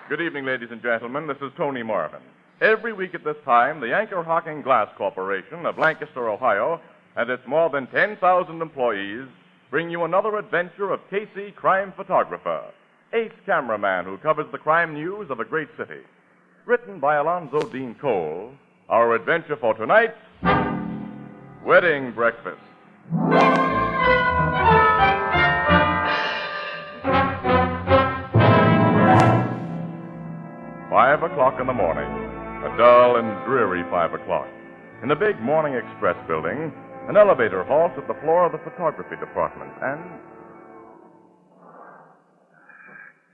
Good evening, ladies and gentlemen. This is Tony Marvin. Every week at this time, the Anchor Hocking Glass Corporation of Lancaster, Ohio, and its more than 10,000 employees bring you another adventure of Casey, crime photographer, ace cameraman who covers the crime news of a great city. Written by Alonzo Dean Cole, our adventure for tonight, Wedding Breakfast. 5 o'clock in the morning, a dull and dreary 5 o'clock. In the big Morning Express building, an elevator halts at the floor of the photography department, and...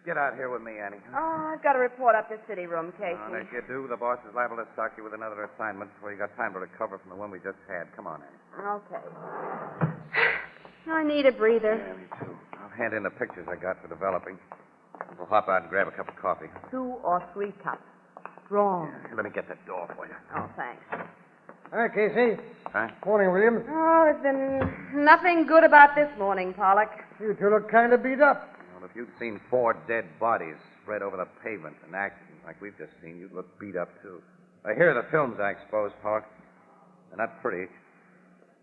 Get out here with me, Annie. Oh, I've got to report up to city room, Casey. And if you do, the boss is liable to sock you with another assignment before you got time to recover from the one we just had. Come on, Annie. Okay. I need a breather. Yeah, me too. I'll hand in the pictures I got for developing. We'll hop out and grab a cup of coffee. 2 or 3 cups. Strong. Yeah, let me get that door for you. Oh, thanks. Hi, Casey. Huh? Morning, William. Oh, there's been nothing good about this morning, Pollock. You two look kind of beat up. Well, if you'd seen 4 dead bodies spread over the pavement in accident like we've just seen, you'd look beat up, too. I hear the films I exposed, Pollock. They're not pretty.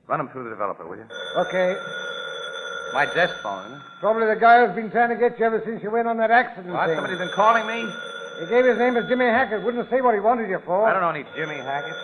Run them through the developer, will you? Okay. My desk phone, isn't it? Probably the guy who's been trying to get you ever since you went on that accident What? thing. Somebody's been calling me? He gave his name as Jimmy Hackett. Wouldn't say what he wanted you for. I don't know any Jimmy Hackett.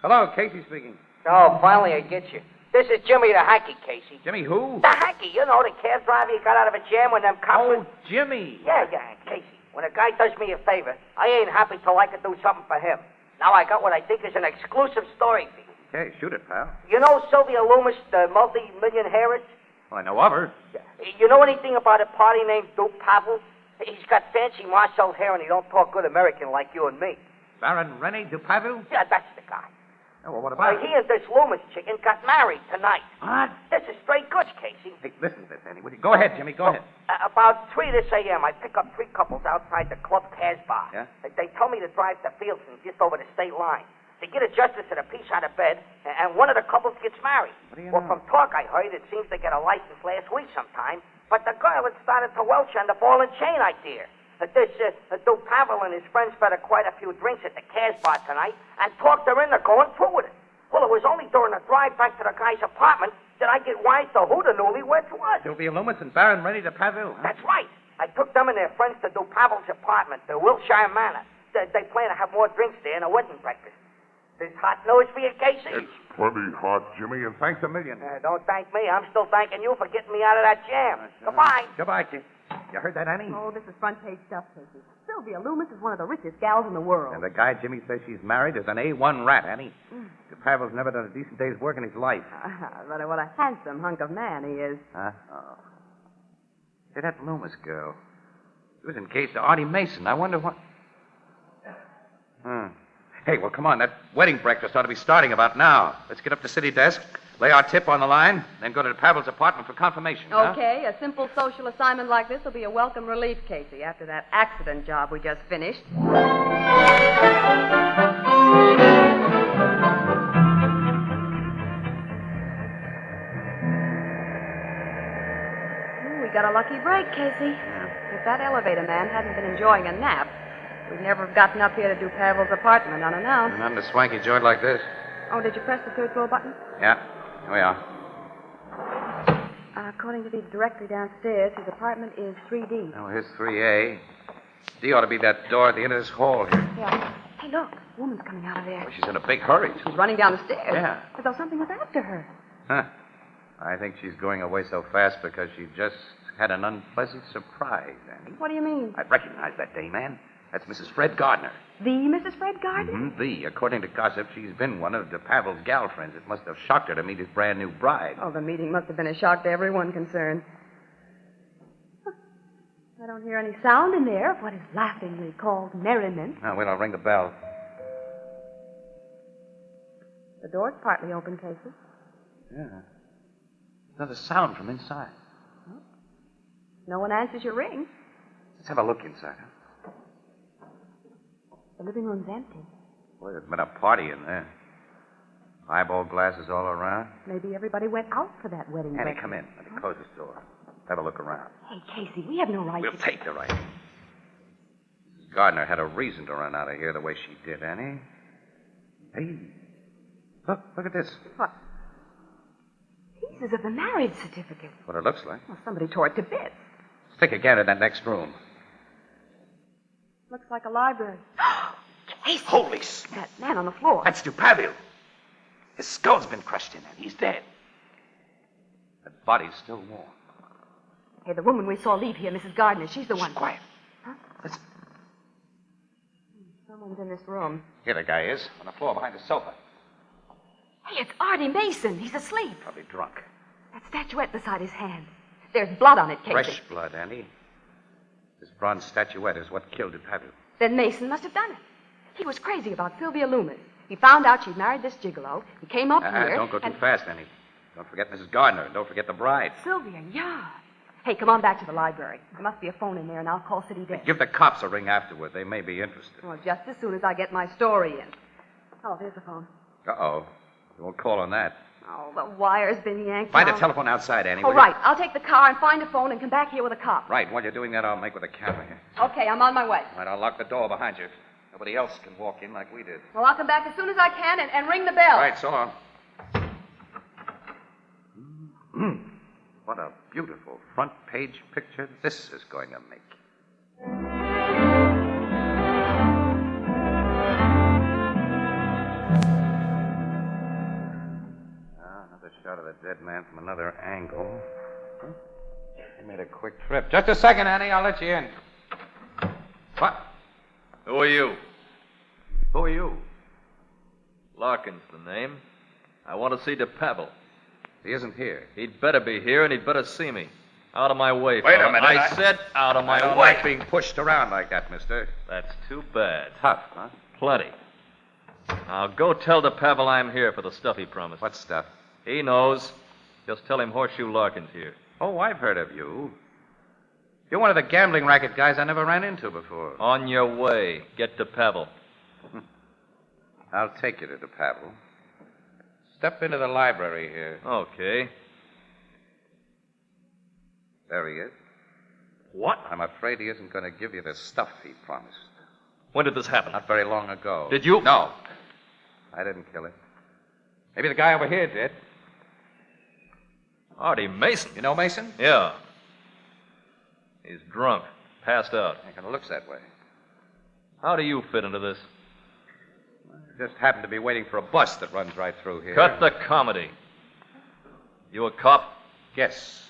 Hello, Casey speaking. Oh, finally I get you. This is Jimmy the Hacky, Casey. Jimmy who? The Hacky, you know, the cab driver you got out of a jam when them cops... Oh, Jimmy. Yeah, Casey. When a guy does me a favor, I ain't happy till I can do something for him. Now I got what I think is an exclusive story for you. Okay, shoot it, pal. You know Sylvia Loomis, the multi-million heiress? Well, I know of her. You know anything about a party named Duke Pavel? He's got fancy marshal hair and he don't talk good American like you and me. Baron Rennie Dupavu? Yeah, that's the guy. Oh, well, what about He and this Loomis chicken got married tonight. What? This is straight goods, Casey. Hey, listen to this, Annie. Go ahead, Jimmy. Go ahead. About 3 this a.m., I pick up 3 couples outside the club Casbah. Yeah? They tell me to drive to Fieldston, just over the state line. They get a justice and a piece out of bed, and one of the couples gets married. What do you Well, know? from talk I heard, it seems they got a license last week sometime, but the girl had started to welch on the ball and chain idea. Duke Pavel and his friends fed her quite a few drinks at the Casbah tonight and talked her into going through with it. Well, it was only during the drive back to the guy's apartment that I get wise to who the newlyweds was. Sylvia Loomis and Baron Rennie Dupavu. Huh? That's right. I took them and their friends to Duke Pavel's apartment, the Wilshire Manor. They plan to have more drinks there and a wedding breakfast. This hot news for you, Casey? It's plenty hot, Jimmy, and thanks a million. Don't thank me. I'm still thanking you for getting me out of that jam. Goodbye. Goodbye, kid. You heard that, Annie? Oh, this is front-page stuff, Casey. Sylvia Loomis is one of the richest gals in the world. And the guy Jimmy says she's married is an A1 rat, Annie. Dupavu's never done a decent day's work in his life. But what a handsome hunk of man he is. Huh? Oh. Say, that Loomis girl. She was engaged to Artie Mason. I wonder what... Hey, well, come on. That wedding breakfast ought to be starting about now. Let's get up to city desk, lay our tip on the line, then go to Pavel's apartment for confirmation. Okay, a simple social assignment like this will be a welcome relief, Casey, after that accident job we just finished. We got a lucky break, Casey. If that elevator man hadn't been enjoying a nap, we'd never have gotten up here to do Pavel's apartment unannounced. Not in a swanky joint like this. Oh, did you press the third floor button? Yeah, here we are. According to the directory downstairs, his apartment is 3D. Oh, here's 3A. D ought to be that door at the end of this hall here. Yeah. Hey, look. A woman's coming out of there. Oh, she's in a big hurry. She's running down the stairs. Yeah. As though something was after her. Huh. I think she's going away so fast because she just had an unpleasant surprise, Annie. What do you mean? I recognize that dame, man. That's Mrs. Fred Gardner. The Mrs. Fred Gardner? Mm-hmm, According to gossip, she's been one of Pavel's gal friends. It must have shocked her to meet his brand new bride. Oh, the meeting must have been a shock to everyone concerned. Huh. I don't hear any sound in there of what is laughingly called merriment. Now, wait, I'll ring the bell. The door's partly open, Casey. Yeah. Another sound from inside. Huh? No one answers your ring. Let's have a look inside, huh? The living room's empty. Boy, there's been a party in there. Eyeball glasses all around. Maybe everybody went out for that wedding Annie, breakfast. come in. Let me close this door. Have a look around. Hey, Casey, we have no right We'll to... take the right. Mrs. Gardner had a reason to run out of here the way she did, Annie. Hey, look at this. What? Pieces of the marriage certificate. What it looks like. Well, somebody tore it to bits. Stick again in that next room. Looks like a library. Casey! Holy That man on the floor. That's Pavel. His skull's been crushed in and he's dead. That body's still warm. Hey, the woman we saw leave here, Mrs. Gardner, she's the one. Shh, quiet. Huh? Listen. Someone's in this room. Here the guy is, on the floor behind the sofa. Hey, it's Artie Mason. He's asleep. Probably drunk. That statuette beside his hand. There's blood on it, Casey. Fresh blood, Annie. This bronze statuette is what killed Pavel. Then Mason must have done it. He was crazy about Sylvia Loomis. He found out she'd married this gigolo. He came up here. Don't go too fast, Annie. Don't forget Mrs. Gardner, and don't forget the bride. Sylvia, yeah. Hey, come on back to the library. There must be a phone in there, and I'll call City Desk. Give the cops a ring afterward. They may be interested. Well, just as soon as I get my story in. Oh, there's the phone. Uh-oh. You won't call on that. Oh, the wire's been yanked Find out. a telephone outside, Annie. Oh, will you? right. I'll take the car and find a phone and come back here with a cop. Right. While you're doing that, I'll make with a camera here. Okay, I'm on my way. All right, I'll lock the door behind you. Nobody else can walk in like we did. Well, I'll come back as soon as I can and ring the bell. All right, so long. What a beautiful front page picture this is going to make. Another shot of the dead man from another angle. He made a quick trip. Just a second, Annie. I'll let you in. What? Who are you? Who are you? Larkin's the name. I want to see Pavel. He isn't here. He'd better be here, and he'd better see me. Out of my way, Wait a fella. minute, I said out of my I don't way. like being pushed around like that, mister. That's too bad. Tough, huh? Plenty. Now go tell Pavel I'm here for the stuff he promised. What stuff? He knows. Just tell him Horseshoe Larkin's here. Oh, I've heard of you. You're one of the gambling racket guys I never ran into before. On your way. Get Pavel. I'll take you to Pavel. Step into the library here. Okay. There he is. What? I'm afraid he isn't going to give you the stuff he promised. When did this happen? Not very long ago. Did you? No. I didn't kill him. Maybe the guy over here did. Artie Mason. You know Mason? Yeah. He's drunk. Passed out. It kind of looks that way. How do you fit into this? I just happened to be waiting for a bus that runs right through here. Cut the comedy. You a cop? Yes.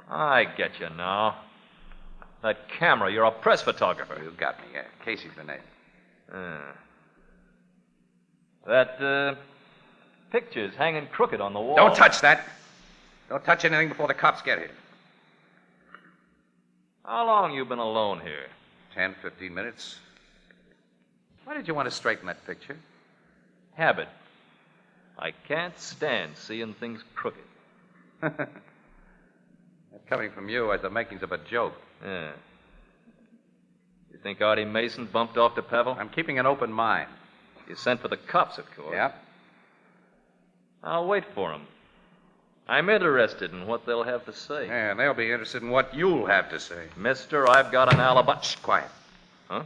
I get you now. That camera, you're a press photographer. You got me, yeah. Casey's the name. That picture's hanging crooked on the wall. Don't touch that. Don't touch anything before the cops get here. How long you been alone here? 10, 15 minutes. Why did you want to straighten that picture? Habit. I can't stand seeing things crooked. That's coming from you as the makings of a joke. Yeah. You think Artie Mason bumped off to Pavel? I'm keeping an open mind. You sent for the cops, of course. Yeah? I'll wait for them. I'm interested in what they'll have to say. Yeah, and they'll be interested in what you'll have to say. Mister, I've got an alibi. Shh, quiet. Huh?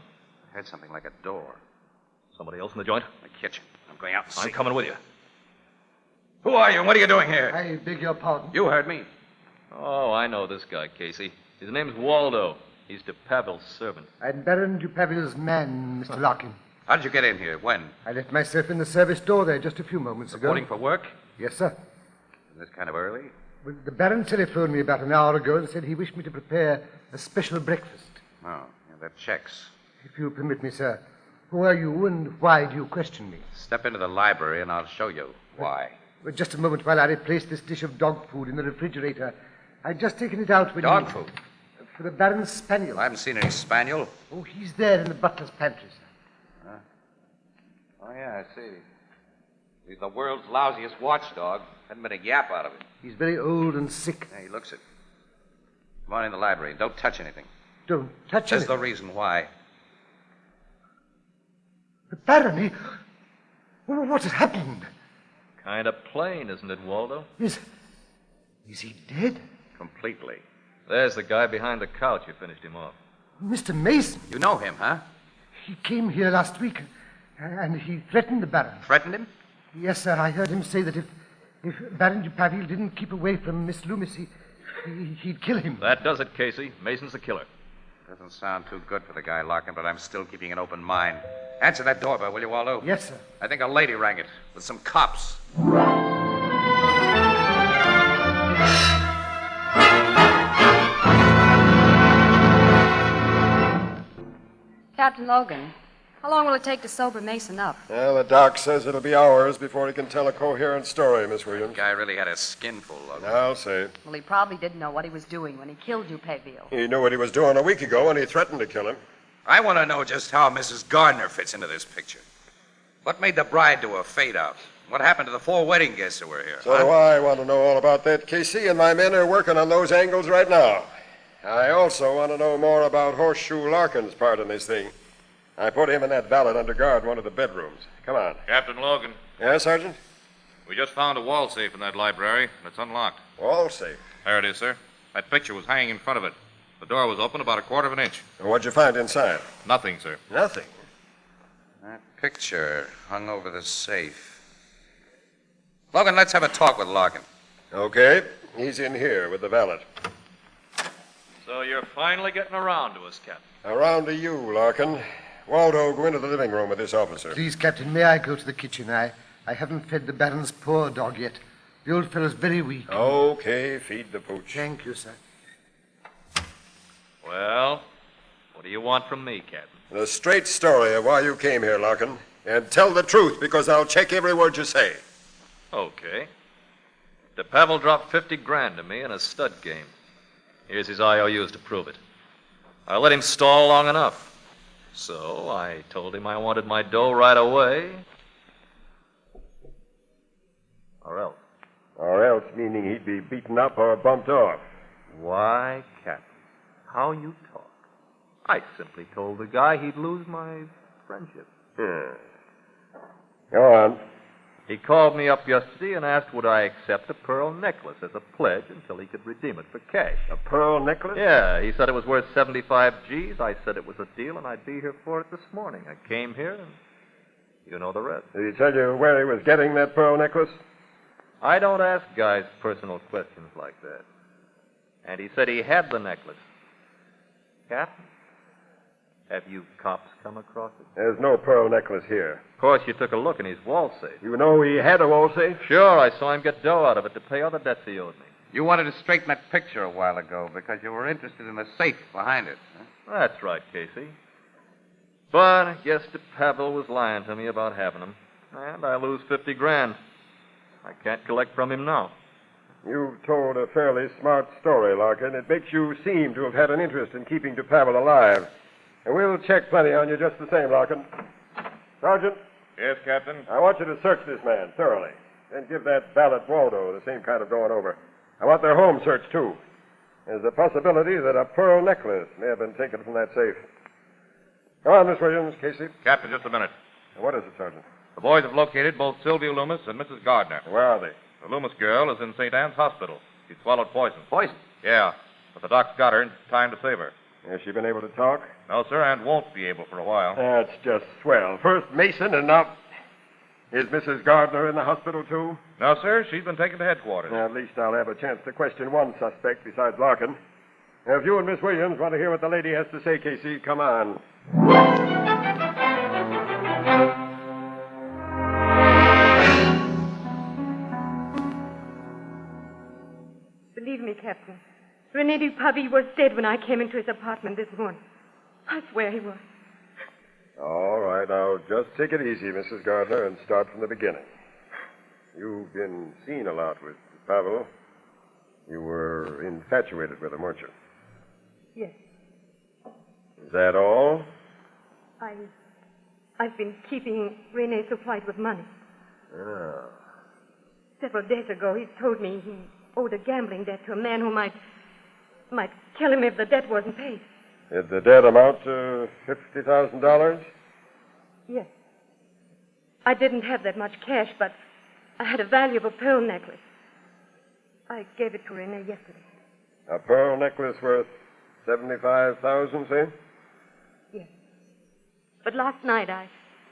I heard something like a door. Somebody else in the joint? The kitchen. I'm going out and see. I'm coming with you. Who are you and what are you doing here? I beg your pardon. You heard me. Oh, I know this guy, Casey. His name's Waldo. He's Pavel's servant. I'm Baron Pavel's man, Mr. Larkin. How did you get in here? When? I left myself in the service door there just a few moments ago. Reporting for work? Yes, sir. Isn't this kind of early? Well, the Baron telephoned me about an hour ago and said he wished me to prepare a special breakfast. Oh, yeah, that checks. If you permit me, sir. Who are you and why do you question me? Step into the library and I'll show you why. Well, just a moment while I replace this dish of dog food in the refrigerator. I'd just taken it out when Dog food? For the Baron's spaniel. I haven't seen any spaniel. Oh, he's there in the butler's pantry, sir. Oh, yeah, I see. He's the world's lousiest watchdog. Hadn't been a yap out of it. He's very old and sick. Yeah, he looks it. Come on in the library. Don't touch anything. Don't touch Says it. the reason why. The Baron, he... Oh, what has happened? Kind of plain, isn't it, Waldo? Is he dead? Completely. There's the guy behind the couch. You finished him off. Mr. Mason. You know him, huh? He came here last week, and he threatened the Baron. Threatened him? Yes, sir. I heard him say that if Baron de Pavel didn't keep away from Miss Loomis, he'd kill him. That does it, Casey. Mason's a killer. Doesn't sound too good for the guy, Larkin, but I'm still keeping an open mind. Answer that doorbell, will you, Waldo? Yes, sir. I think a lady rang it with some cops. Captain Logan, how long will it take to sober Mason up? Well, the doc says it'll be hours before he can tell a coherent story, Miss Williams. The guy really had a skinful, Logan. I'll say. Well, he probably didn't know what he was doing when he killed you, Pavel. He knew what he was doing a week ago when he threatened to kill him. I want to know just how Mrs. Gardner fits into this picture. What made the bride do a fade-out? What happened to the 4 wedding guests who were here? So do I want to know all about that, Casey, and my men are working on those angles right now. I also want to know more about Horseshoe Larkin's part in this thing. I put him and that valet under guard in one of the bedrooms. Come on. Captain Logan. Yes, Sergeant? We just found a wall safe in that library, and it's unlocked. Wall safe? There it is, sir. That picture was hanging in front of it. The door was open about 1/4 of an inch. What'd you find inside? Nothing, sir. Nothing. That picture hung over the safe. Logan, let's have a talk with Larkin. Okay. He's in here with the valet. So you're finally getting around to us, Captain. Around to you, Larkin. Waldo, go into the living room with this officer. Please, Captain, may I go to the kitchen? I haven't fed the Baron's poor dog yet. The old fellow's very weak. Okay, feed the pooch. Thank you, sir. Well, what do you want from me, Captain? The straight story of why you came here, Larkin. And tell the truth, because I'll check every word you say. Okay. De Pavel dropped 50 grand to me in a stud game. Here's his IOUs to prove it. I let him stall long enough. So I told him I wanted my dough right away. Or else. Or else, meaning he'd be beaten up or bumped off. Why, Captain, how you talk. I simply told the guy he'd lose my friendship. Go on. He called me up yesterday and asked would I accept a pearl necklace as a pledge until he could redeem it for cash. A pearl necklace? Yeah, he said it was worth 75 G's. I said it was a deal and I'd be here for it this morning. I came here and you know the rest. Did he tell you where he was getting that pearl necklace? I don't ask guys personal questions like that. And he said he had the necklace. Captain, have you cops come across it? There's no pearl necklace here. Of course, you took a look in his wall safe. You know he had a wall safe? Sure, I saw him get dough out of it to pay all the debts he owed me. You wanted to straighten that picture a while ago because you were interested in the safe behind it. Huh? That's right, Casey. But I guess de Pavel was lying to me about having them. And I lose 50 grand. I can't collect from him now. You've told a fairly smart story, Larkin. It makes you seem to have had an interest in keeping de Pavel alive. And we'll check plenty on you just the same, Larkin. Sergeant? Yes, Captain? I want you to search this man thoroughly. Then give that valet Waldo the same kind of going over. I want their home searched, too. There's a possibility that a pearl necklace may have been taken from that safe. Go on, Miss Williams. Casey? Captain, just a minute. What is it, Sergeant? The boys have located both Sylvia Loomis and Mrs. Gardner. Where are they? The Loomis girl is in St. Anne's Hospital. She swallowed poison. Poison? Yeah, but the doc's got her in time to save her. Has she been able to talk? No, sir, and won't be able for a while. That's just swell. First Mason and now... Is Mrs. Gardner in the hospital, too? No, sir, she's been taken to headquarters. At least I'll have a chance to question one suspect besides Larkin. Now, if you and Miss Williams want to hear what the lady has to say, Casey, come on. Believe me, Captain, René Dupavi was dead when I came into his apartment this morning. I swear he was. All right, now, just take it easy, Mrs. Gardner, and start from the beginning. You've been seen a lot with Pavel. You were infatuated with him, weren't you? Yes. Is that all? I've been keeping René supplied with money. Ah. Several days ago, he told me he owed a gambling debt to a man who might kill him if the debt wasn't paid. Did the debt amount to $50,000? Yes. I didn't have that much cash, but I had a valuable pearl necklace. I gave it to René yesterday. A pearl necklace worth $75,000, say? But last night I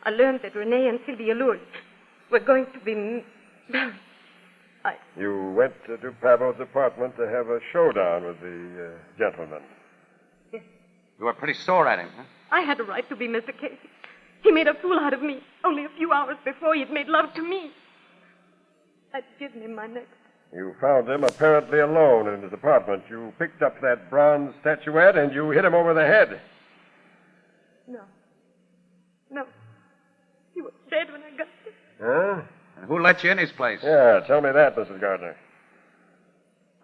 learned that Renee and Sylvia Lewis were going to be married. You went to Pavel's apartment to have a showdown with the gentleman. Yes. You were pretty sore at him, huh? I had a right to be Mr. Casey. He made a fool out of me only a few hours before he'd made love to me. I'd given him my necklace. You found him apparently alone in his apartment. You picked up that bronze statuette and you hit him over the head. No. He was dead when I got there. Huh? And who let you in his place? Yeah, tell me that, Mrs. Gardner.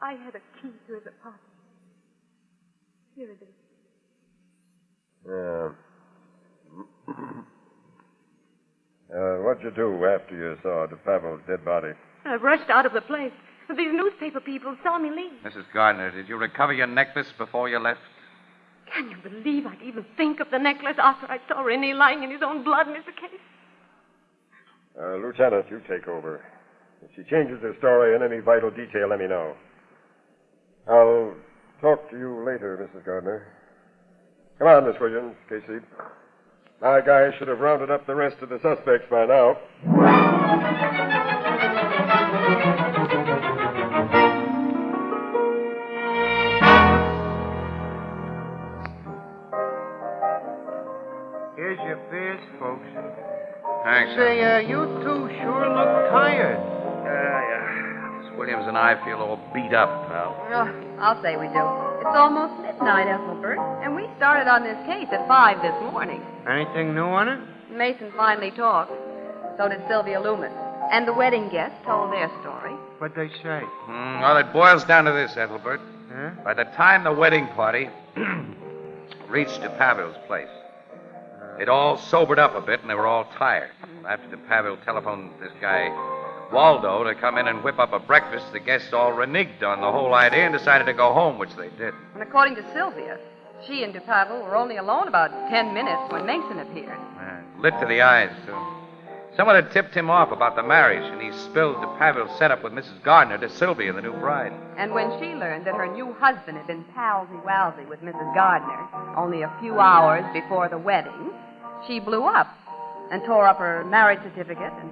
I had a key to his apartment. Here it is. What'd you do after you saw Pavel's dead body? I rushed out of the place. These newspaper people saw me leave. Mrs. Gardner, did you recover your necklace before you left? Can you believe I'd even think of the necklace after I saw Renee lying in his own blood, Mr. Casey? Lieutenant, you take over. If she changes her story in any vital detail, let me know. I'll talk to you later, Mrs. Gardner. Come on, Miss Williams, Casey. My guys should have rounded up the rest of the suspects by now. Here's your beers, folks. Thanks. Say, you two sure look tired. Yeah. Miss Williams and I feel all beat up, pal. Oh, I'll say we do. It's almost midnight, Ethelbert, and we started on this case at 5 this morning. Anything new on it? Mason finally talked. So did Sylvia Loomis. And the wedding guests told their story. What'd they say? Well, it boils down to this, Ethelbert. Huh? By the time the wedding party reached Pavel's place, they'd all sobered up a bit and they were all tired. After Pavel telephoned this guy Waldo to come in and whip up a breakfast, the guests all reneged on the whole idea and decided to go home, which they did. And according to Sylvia, she and DePavel were only alone about 10 minutes when Mason appeared. Lit to the eyes, too. Someone had tipped him off about the marriage, and he spilled DePavel's setup with Mrs. Gardner to Sylvia, the new bride. And when she learned that her new husband had been palsy-walsy with Mrs. Gardner only a few hours before the wedding, she blew up and tore up her marriage certificate and,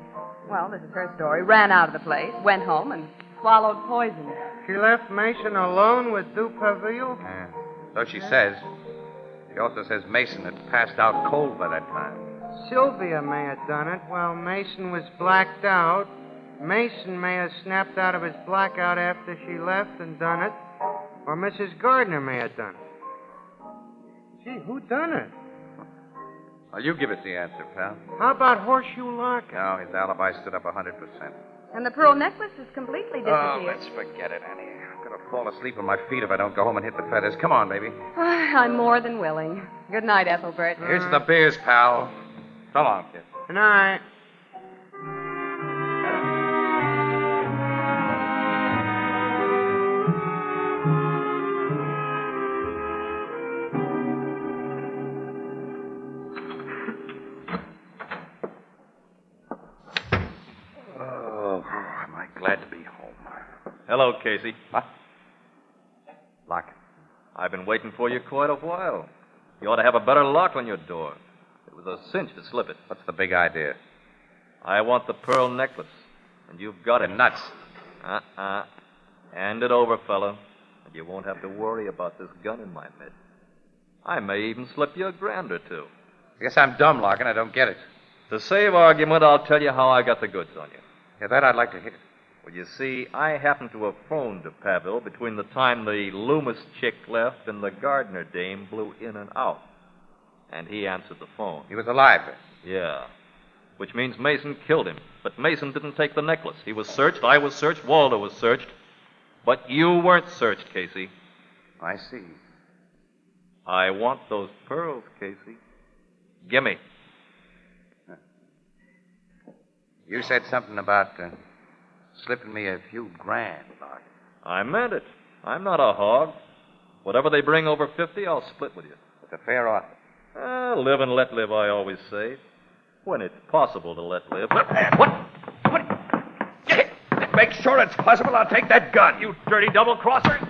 well, this is her story, ran out of the place, went home, and swallowed poison. She left Mason alone with DuPavel? Yeah. So she says. She also says Mason had passed out cold by that time. Sylvia may have done it while Mason was blacked out. Mason may have snapped out of his blackout after she left and done it. Or Mrs. Gardner may have done it. Gee, who done it? Well, you give us the answer, pal. How about Horseshoe Lock? No, his alibi stood up 100%. And the pearl necklace has completely disappeared. Oh, let's forget it, Annie. I'm going to fall asleep on my feet if I don't go home and hit the feathers. Come on, baby. I'm more than willing. Good night, Ethelbert. Here's the beers, pal. So long, kid. Good night. Glad to be home. Hello, Casey. What? Lock it. I've been waiting for you quite a while. You ought to have a better lock on your door. It was a cinch to slip it. What's the big idea? I want the pearl necklace, and you've got it. Nuts. Hand it over, fella, and you won't have to worry about this gun in my mid. I may even slip you $1,000 or two. I guess I'm dumb, Larkin. I don't get it. To save argument, I'll tell you how I got the goods on you. Yeah, that I'd like to hear. Well, you see, I happened to have phoned to Pavel between the time the Loomis chick left and the Gardner dame blew in and out. And he answered the phone. He was alive, then? Yeah. Which means Mason killed him. But Mason didn't take the necklace. He was searched, I was searched, Waldo was searched. But you weren't searched, Casey. I see. I want those pearls, Casey. Gimme. You said something about slipping me a few grand, Larkin. I meant it. I'm not a hog. Whatever they bring over 50, I'll split with you. It's a fair offer. Live and let live, I always say. When it's possible to let live. What? Make sure it's possible, I'll take that gun, you dirty double-crosser.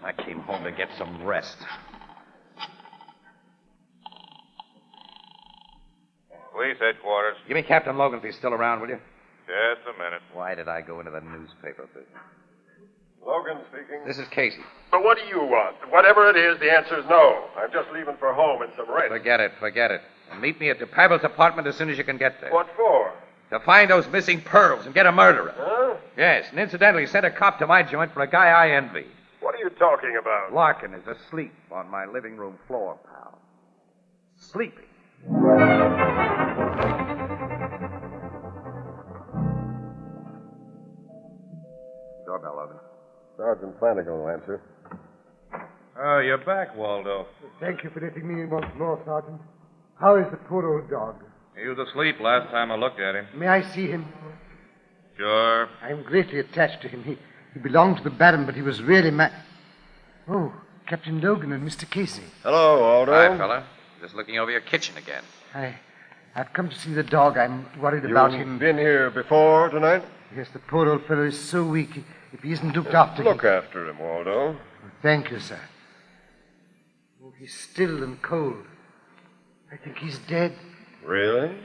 I came home to get some rest. Police headquarters. Give me Captain Logan if he's still around, will you? Just a minute. Why did I go into the newspaper business? Logan speaking. This is Casey. But what do you want? Whatever it is, the answer is no. I'm just leaving for home and some rest. Forget it. And meet me at Pavel's apartment as soon as you can get there. What for? To find those missing pearls and get a murderer. Huh? Yes, and incidentally, sent a cop to my joint for a guy I envy. What are you talking about? Larkin is asleep on my living room floor, pal. Sleeping. Doorbell, Logan. Sergeant Flanagan will answer. Oh, you're back, Waldo. Thank you for letting me in once more, Sergeant. How is the poor old dog? He was asleep last time I looked at him. May I see him? Sure. I'm greatly attached to him. He belonged to the Baron, but he was really Oh, Captain Logan and Mr. Casey. Hello, Waldo. Hi, fella. Just looking over your kitchen again. I've come to see the dog. I'm worried about him. You've been here before tonight? Yes, the poor old fellow is so weak. If he isn't looked after... Look after him, Waldo. Thank you, sir. Oh, he's still and cold. I think he's dead. Really?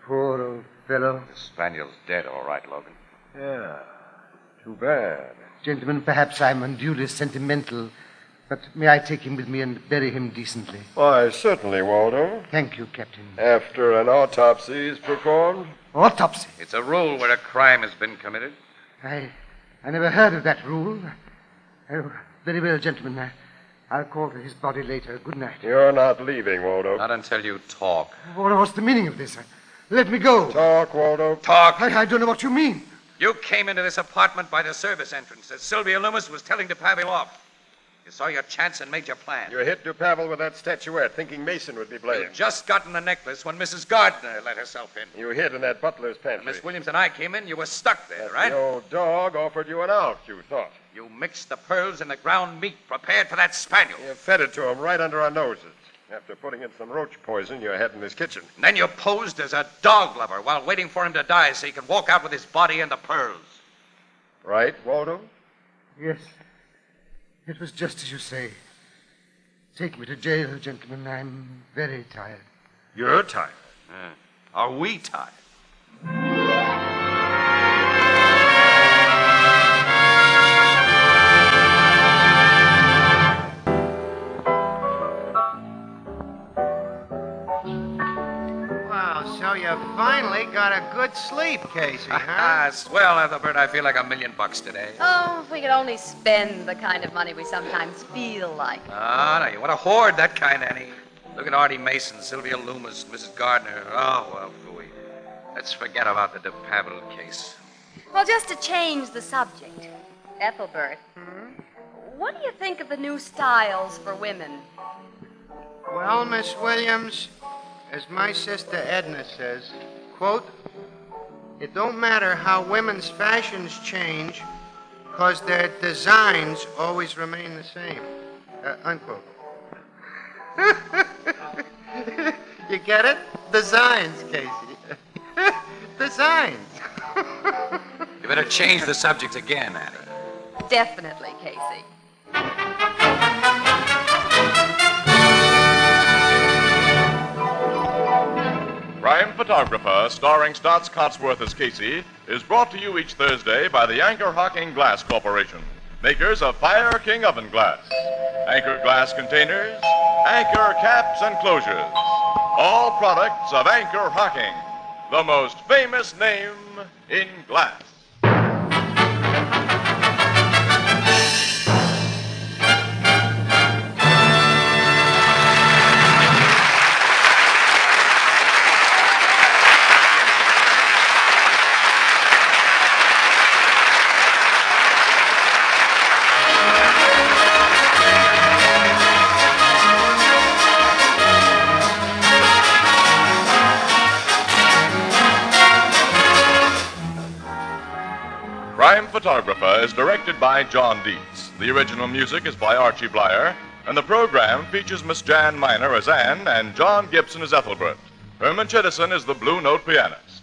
Poor old fellow. The spaniel's dead, all right, Logan. Yeah. Too bad. Gentlemen, perhaps I'm unduly sentimental, but may I take him with me and bury him decently? Why, certainly, Waldo. Thank you, Captain. After an autopsy is performed? Autopsy? It's a rule where a crime has been committed. I never heard of that rule. Oh, very well, gentlemen. I'll call for his body later. Good night. You're not leaving, Waldo. Not until you talk. What's the meaning of this? Let me go. Talk, Waldo. Talk. I don't know what you mean. You came into this apartment by the service entrance as Sylvia Loomis was telling to Pavel off. You saw your chance and made your plan. You hit DuPavel with that statuette, thinking Mason would be playing. You'd just gotten the necklace when Mrs. Gardner let herself in. You hid in that butler's pantry. When Miss Williams and I came in, you were stuck there, right? The old dog offered you an out, you thought. You mixed the pearls in the ground meat prepared for that spaniel. You fed it to him right under our noses. After putting in some roach poison you had in his kitchen. And then you posed as a dog lover while waiting for him to die so you could walk out with his body and the pearls. Right, Waldo? Yes. It was just as you say. Take me to jail, gentlemen. I'm very tired. You're tired. Are we tired? Well, so you finally got a good sleep, Casey, huh? Swell, Ethelbert. I feel like $1 million today. Oh, if we could only spend the kind of money we sometimes feel like. Ah, no, you want to hoard that kind, Annie. Look at Artie Mason, Sylvia Loomis, Mrs. Gardner. Oh, well, phooey. Let's forget about the Pavel case. Well, just to change the subject. Ethelbert, what do you think of the new styles for women? Well, Miss Williams, as my sister Edna says, quote, it don't matter how women's fashions change, 'cause their designs always remain the same. Unquote. You get it? Designs, Casey. Designs. You better change the subject again, Annie. Definitely, Casey. Crime Photographer, starring Stotts Cotsworth as Casey, is brought to you each Thursday by the Anchor Hocking Glass Corporation, makers of Fire King oven glass, Anchor glass containers, Anchor caps and closures. All products of Anchor Hocking, the most famous name in glass. Crime Photographer is directed by John Dietz. The original music is by Archie Bleyer, and the program features Miss Jan Miner as Anne and John Gibson as Ethelbert. Herman Chittison is the Blue Note pianist.